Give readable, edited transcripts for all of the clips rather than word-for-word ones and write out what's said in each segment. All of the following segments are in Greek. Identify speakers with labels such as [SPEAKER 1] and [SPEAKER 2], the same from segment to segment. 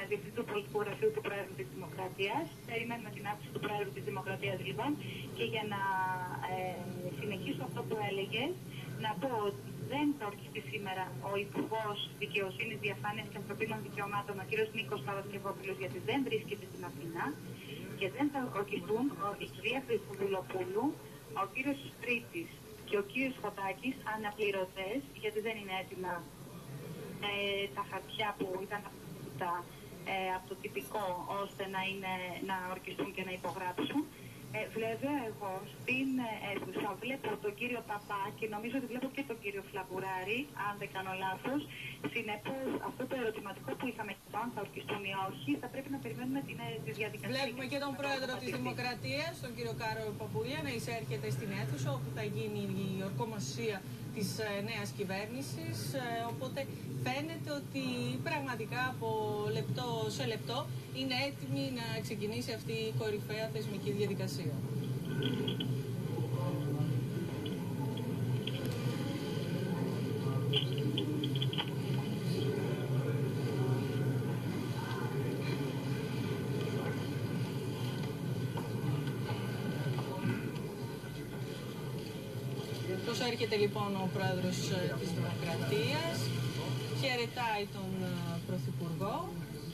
[SPEAKER 1] διευθυντή του πολιτικού γραφείου του Προέδρου της Δημοκρατίας. Περιμένουμε την άφηση του Προέδρου της Δημοκρατίας, λοιπόν, και για να συνεχίσω αυτό που έλεγες, να πω ότι δεν θα ορκιστεί σήμερα ο Υπουργός Δικαιοσύνης, Διαφάνειας και Ανθρωπίνων Δικαιωμάτων, ο κ. Νίκος Παπασκευόπουλος, γιατί δεν βρίσκεται στην Αθήνα, και δεν θα ορκιστούν η κυρία Χριστοδουλοπούλου, ο κ. Στρίτης και ο κ. Φωτάκης αναπληρωτές, γιατί δεν είναι έτοιμα τα χαρτιά που ήταν από το τυπικό, ώστε να ορκιστούν και να υπογράψουν. Βέβαια, εγώ στην αίθουσα βλέπω τον κύριο Παπά και νομίζω ότι βλέπω και τον κύριο Φλαμπουράρη, αν δεν κάνω λάθος. Συνεπώς, αυτό το ερωτηματικό που είχαμε και το αν θα ορκιστούν ή όχι, θα πρέπει να περιμένουμε τη διαδικασία.
[SPEAKER 2] Βλέπουμε και τον πρόεδρο της Δημοκρατίας, τον κύριο Κάρο Παπούλια, να εισέρχεται στην αίθουσα, όπου θα γίνει η ορκομοσία της νέας κυβέρνησης. Οπότε φαίνεται ότι πραγματικά από λεπτό σε λεπτό είναι έτοιμη να ξεκινήσει αυτή η κορυφαία θεσμική διαδικασία. Έρχεται λοιπόν ο πρόεδρος της Δημοκρατίας, χαιρετάει τον Πρωθυπουργό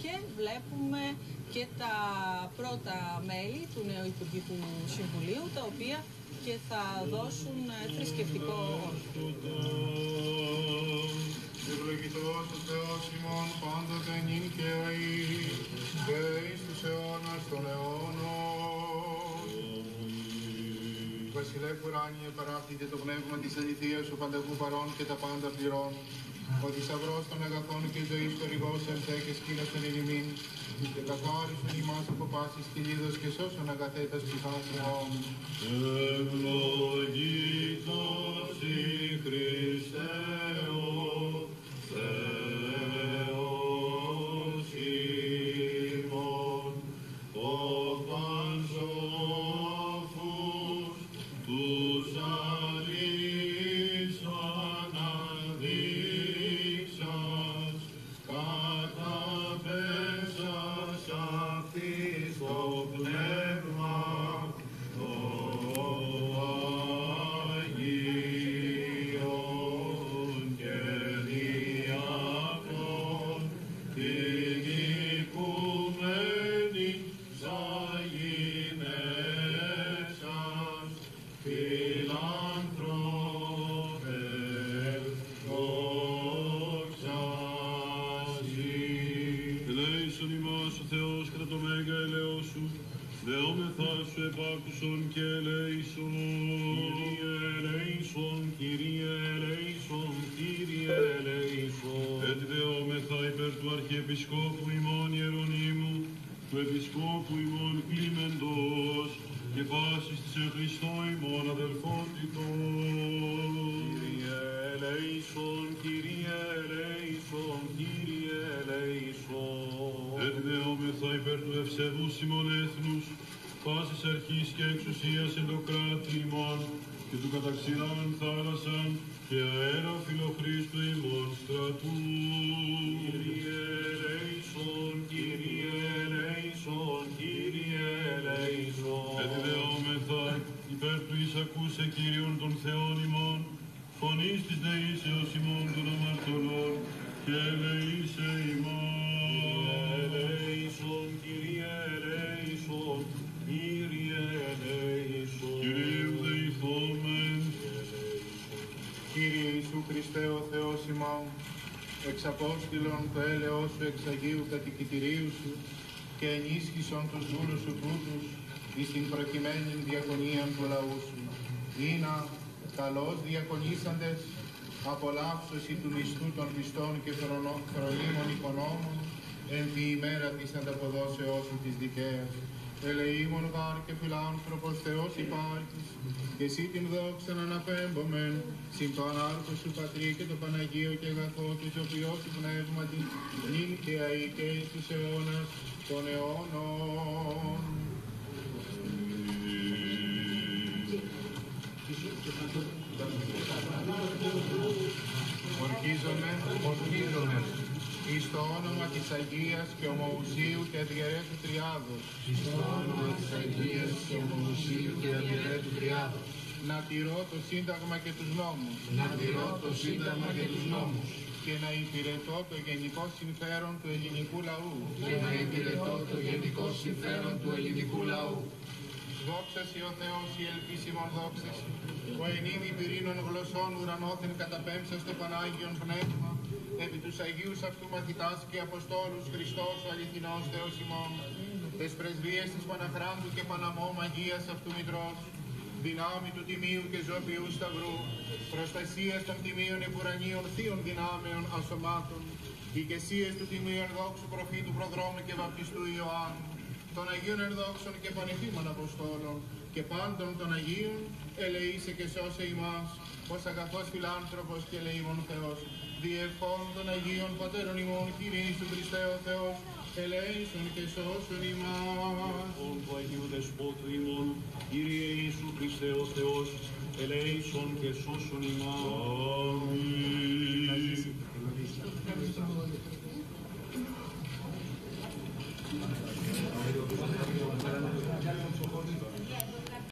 [SPEAKER 2] και βλέπουμε και τα πρώτα μέλη του νέου Υπουργικού Συμβουλίου, τα οποία και θα δώσουν θρησκευτικό όρκο.
[SPEAKER 3] Ευλογητός ο Θεός ημών πάντοτε νυν και αεί και εις τους αιώνας των αιώνων. Βασιλεύ ουράνιε παράκτητε το πνεύμα της αληθείας ο πανταχού παρών και τα πάντα πληρών. Ο θησαυρός των αγαθών και ζωής χορηγός ελθέ και σκήνωσον εν ημίν και καθάρισον ημάς από πάσης κυλίδος και σώσον αγαθέτας ψυχάς ημών.
[SPEAKER 4] Ευλογητός η Χριστέ ο Θεός ημών, ο πανσόφους τους αλείς αναδείξας, καταπέσας αυτής το πνεύμα το Αγίον και διακόν την οικουμένη ζαγινέσας φιλάνθρωπε δόξα σοι.
[SPEAKER 5] Ελέησον ημάς ο Θεός κατά το μέγα ελαιός σου, δεόμεθά σου επάκουσον και ελέησον.
[SPEAKER 4] Κύριε ελέησον, Κύριε ελέησον, Κύριε ελέησον.
[SPEAKER 5] Έτσι δεόμεθα υπέρ του Αρχιεπισκόπου ημών Ιερονύμου, του Επισκόπου ημών Κλίμεντος και πάσης της εν Χριστώ ημών αδελφότητος.
[SPEAKER 4] Κύριε ελέησον, Κύριε ελέησον, Κύριε ελέησον.
[SPEAKER 5] Έτσι δεόμεθα υπέρ του ευσεβούς ημών έθνους, πάσης αρχής και εξουσίας εν το κράτη ημών και του καταξηράν θάλασσαν και αέρα φιλοχρήστου ημών στρατού.
[SPEAKER 4] Κύριε ελέησον, Κύριε ελέησον, Κύριε ελέησον.
[SPEAKER 5] Έτσι δεόμεθα υπέρ του εισακούσε Κύριον των Θεών ημών, φωνής της δεήσεως ημών των αμαρτωλών και ελεήσε ημάς.
[SPEAKER 4] Ελέησον, Κύριε ελέησον, Κύριε ελέησον.
[SPEAKER 5] Κυρίου δεηθόμεν.
[SPEAKER 3] Κύριε Ιησού Χριστέ ο Θεός ημών, εξ Απόστηλων το έλεος σου εξ Αγίου κατοικητηρίου σου και ενίσχυσον τους δούλους σου τούτους εις την προκειμένην διακονίαν του λαού σου. Ήνα καλώς διακονήσαντες απολαύσωση του μισθού των πιστών και φρονίμων οικονόμων εν τη ημέρα της ανταποδόσεώς σου της δικαίας. Ελεήμων γάρ και φιλάνθρωπος Θεός υπάρχεις, και εσύ την δόξαν αναπέμπομεν, συν το ανάρκο σου Πατρί και το Παναγίο και αγαθό του Ζωοποιός του Πνεύματι, νυν και αεί και εις τους αιώνας των αιώνων. Ορκίζομαι εις το όνομα της Αγίας και Ομοουσίου και Αδιαιρέτου Τριάδος.
[SPEAKER 6] Εις το όνομα της Αγίας και Ομοουσίου και Αδιαιρέτου Τριάδος.
[SPEAKER 3] Να τηρώ το Σύνταγμα και τους νόμους.
[SPEAKER 6] Να τηρώ το Σύνταγμα και τους νόμους.
[SPEAKER 3] Και να υπηρετώ το γενικό συμφέρον του ελληνικού λαού.
[SPEAKER 6] Και να υπηρετώ το γενικό συμφέρον του ελληνικού λαού.
[SPEAKER 3] Δόξα σοι ο Θεός, η ελπίσιμον δόξαση, ο εν είδη πυρήνων γλωσσών ουρανόθεν καταπέμψας το Πανάγιον Πνεύμα, επί τους Αγίους αυτού μαθητάς και Αποστόλους Χριστός ο αληθινός Θεός ημών, τες πρεσβείες της Παναχράντου και Παναμόμ Αγίας αυτού Μητρός, δυνάμει του Τιμίου και Ζωοποιού Σταυρού, προστασίας των Τιμίων Επουρανίων Θείων Δυνάμεων Ασωμάτων, ηγεσίες του Τιμίου Ενδόξου Προφήτου Προδρόμου και Βαπτιστού Ιωάννου, των Αγίων Ενδόξων και Πανεπίμων Αποστόλων και πάντων των Αγίων, ελεήσε και σώσε ημάς, ως αγαθός φιλάνθρωπος και ελεήμων Θεός, διευχών των Αγίων Πατέρων ημών, Κύριε Ιησού Χριστέ ο Θεός, ελέησον και σώσον ημάς.
[SPEAKER 4] Ον του Αγίου Δεσπότου ημών, Κύριε Ιησού Χριστέ ο Θεός, ελέησον και σώσον ημάς.